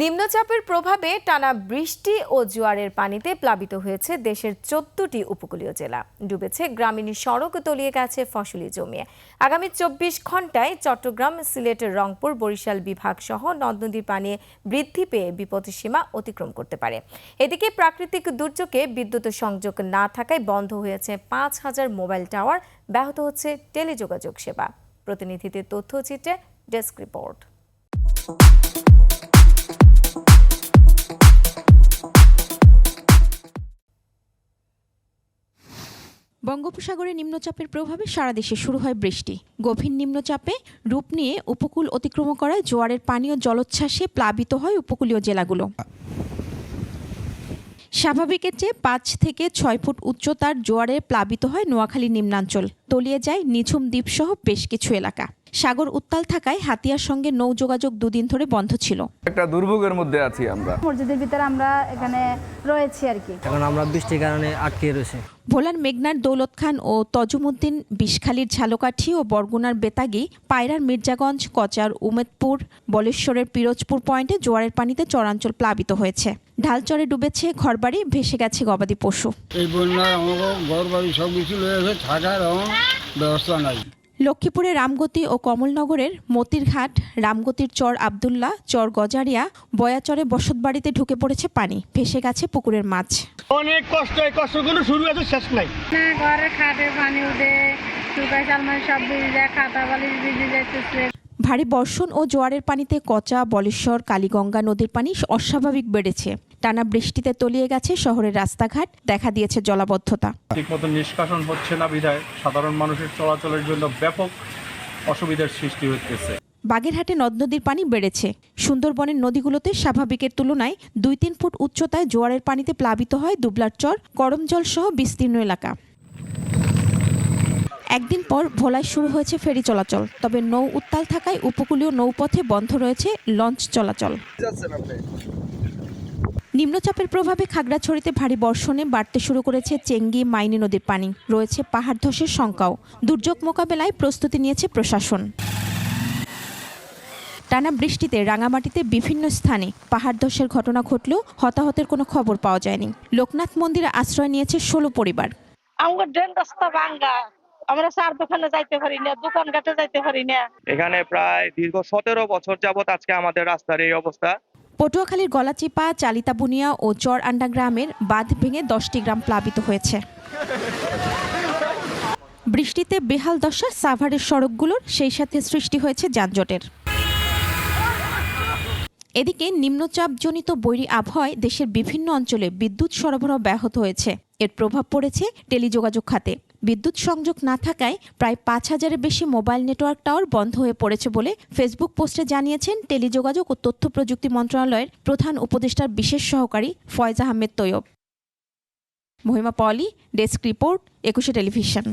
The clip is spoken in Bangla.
নিম্নচাপের প্রভাবে টানা বৃষ্টি ও জোয়ারের পানিতে প্লাবিত হয়েছে দেশের ১৪টি উপকূলীয় জেলা। ডুবেছে গ্রামীণ সড়ক, তলিয়ে গেছে ফসলি জমি। আগামী ২৪ ঘন্টায় চট্টগ্রাম, সিলেট, রংপুর, বরিশাল বিভাগ সহ নদ নদীর পানি বৃদ্ধি পেয়ে বিপদসীমা অতিক্রম করতে পারে। এদিকে প্রাকৃতিক দুর্যোগে বিদ্যুৎ সংযোগ না থাকায় বন্ধ হয়েছে ৫,০০০ মোবাইল টাওয়ার, ব্যাহত হচ্ছে টেলিযোগাযোগ সেবা। প্রতিনিধিদের তথ্যচিত্রে ডেস্ক রিপোর্ট। বঙ্গোপসাগরে নিম্নচাপের প্রভাবে সারা দেশে শুরু হয় বৃষ্টি। গভীর নিম্নচাপে রূপ নিয়ে উপকূল অতিক্রম করায় জোয়ারের পানি ও জলোচ্ছ্বাসে প্লাবিত হয় উপকূলীয় জেলাগুলো। স্বাভাবিকের চেয়ে ৫ থেকে ৬ ফুট উচ্চতার জোয়ারে প্লাবিত হয় নোয়াখালী নিম্নাঞ্চল, তলিয়ে যায় নিঝুম দ্বীপসহ বেশ কিছু এলাকা। সাগর উত্তাল থাকায় হাতিয়ার সঙ্গে নৌ যোগাযোগ দুদিন ধরে বন্ধ ছিল। একটা দুর্ভোগের মধ্যে আছি আমরা। মসজিদের ভিতরে আমরা এখানে রয়েছি আর কি। এখন আমরা বৃষ্টির কারণে আটকে রয়েছে। ভোলার মেঘনার দৌলত খান ও তজুমুদ্দিন, বিষখালীর ঝালকাঠি ও বরগুনার বেতাগী, পায়রার মির্জাগঞ্জ, কচার উমেদপুর, বলেশ্বরের পিরোজপুর পয়েন্টে জোয়ারের পানিতে চরাঞ্চল প্লাবিত হয়েছে। ঢালচরে ডুবেছে ঘরবাড়ি, ভেসে গেছে গবাদি পশু। এই বন্যায় আমাদের ঘরবাড়ি সব কিছু রয়েছে, থাকার ব্যবস্থা নাই। লক্ষ্মীপুরের রামগতি ও কমলনগরের মতিরঘাট, রামগতির চর আবদুল্লাহ, চর গজারিয়া, বয়াচরে বসতবাড়িতে ঢুকে পড়েছে পানি, ভেসে গেছে পুকুরের মাছ। অনেক কষ্ট, এই কষ্টগুলো শুরু আছে, শেষ নাই। ঘরে খাটে পানি উঠে, সুতাই সালমান সব ভিজে যায়, খাতা বালিশ ভিজে যাইতেছে। ভারী বর্ষণ ও জোয়ারের পানিতে কচা, বলেশ্বর, কালীগঙ্গা নদীর পানি অস্বাভাবিক বেড়েছে। টানা বৃষ্টিতে তলিয়ে গেছে শহরের রাস্তাঘাট, দেখা দিয়েছে জলাবদ্ধতা। ঠিকমতো নিষ্কাশন হচ্ছে না বিধায় সাধারণ মানুষের চলাচলের জন্য ব্যাপক অসুবিধার সৃষ্টি হচ্ছে। বাগেরহাটে নদ নদীর পানি বেড়েছে। সুন্দরবনের নদীগুলোতে স্বাভাবিকের তুলনায় ২-৩ ফুট উচ্চতায় জোয়ারের পানিতে প্লাবিত হয় দুবলার চর, করমজল সহ বিস্তীর্ণ এলাকা। একদিন পর ভোলায় শুরু হয়েছে ফেরি চলাচল, তবে নৌ উত্তাল থাকায় উপকূলীয় নৌপথে বন্ধ রয়েছে লঞ্চ চলাচল। নিম্নচাপের প্রভাবে খাগড়াছড়িতে ভারী বর্ষণে বাড়তে শুরু করেছে চেঙ্গি, মাইনী নদীর পানি। রয়েছে পাহাড় ধসের শঙ্কাও। দুর্যোগ মোকাবেলায় প্রস্তুতি নিয়েছে প্রশাসন। টানা বৃষ্টিতে রাঙামাটিতে বিভিন্ন স্থানে পাহাড় ধসের ঘটনা ঘটলেও হতাহতের কোনো খবর পাওয়া যায়নি। লোকনাথ মন্দিরে আশ্রয় নিয়েছে ১৬ পরিবার। আমরা চার দোকানে যাইতে পারি না, দোকান ঘাটে যাইতে পারি না। এখানে প্রায় দীর্ঘ ১৭ বছর যাবত আজকে আমাদের রাস্তার এই অবস্থা। পটুয়াখালীর গলাচিপা, চালিতাবুনিয়া ও চর আন্ডা গ্রামের বাঁধ ভেঙে ১০টি গ্রাম প্লাবিত হয়েছে। বৃষ্টিতে বেহাল দশা সাভারের সড়কগুলোর, সেই সাথে সৃষ্টি হয়েছে যানজটের। এদিকে নিম্নচাপজনিত বৈরী আবহাওয়ায় দেশের বিভিন্ন অঞ্চলে বিদ্যুৎ সরবরাহ ব্যাহত হয়েছে। এর প্রভাব পড়েছে টেলিযোগাযোগ খাতে। বিদ্যুৎ সংযোগ না থাকায় প্রায় ৫,০০০-এর বেশি মোবাইল নেটওয়ার্ক টাওয়ার বন্ধ হয়ে পড়েছে বলে ফেসবুক পোস্টে জানিয়েছেন টেলিযোগাযোগ ও তথ্য প্রযুক্তি মন্ত্রণালয়ের প্রধান উপদেষ্টার বিশেষ সহকারী ফয়েজ আহমেদ তৈয়ব। মহিমা পলি, ডেস্ক রিপোর্ট, ২১ টেলিভিশন।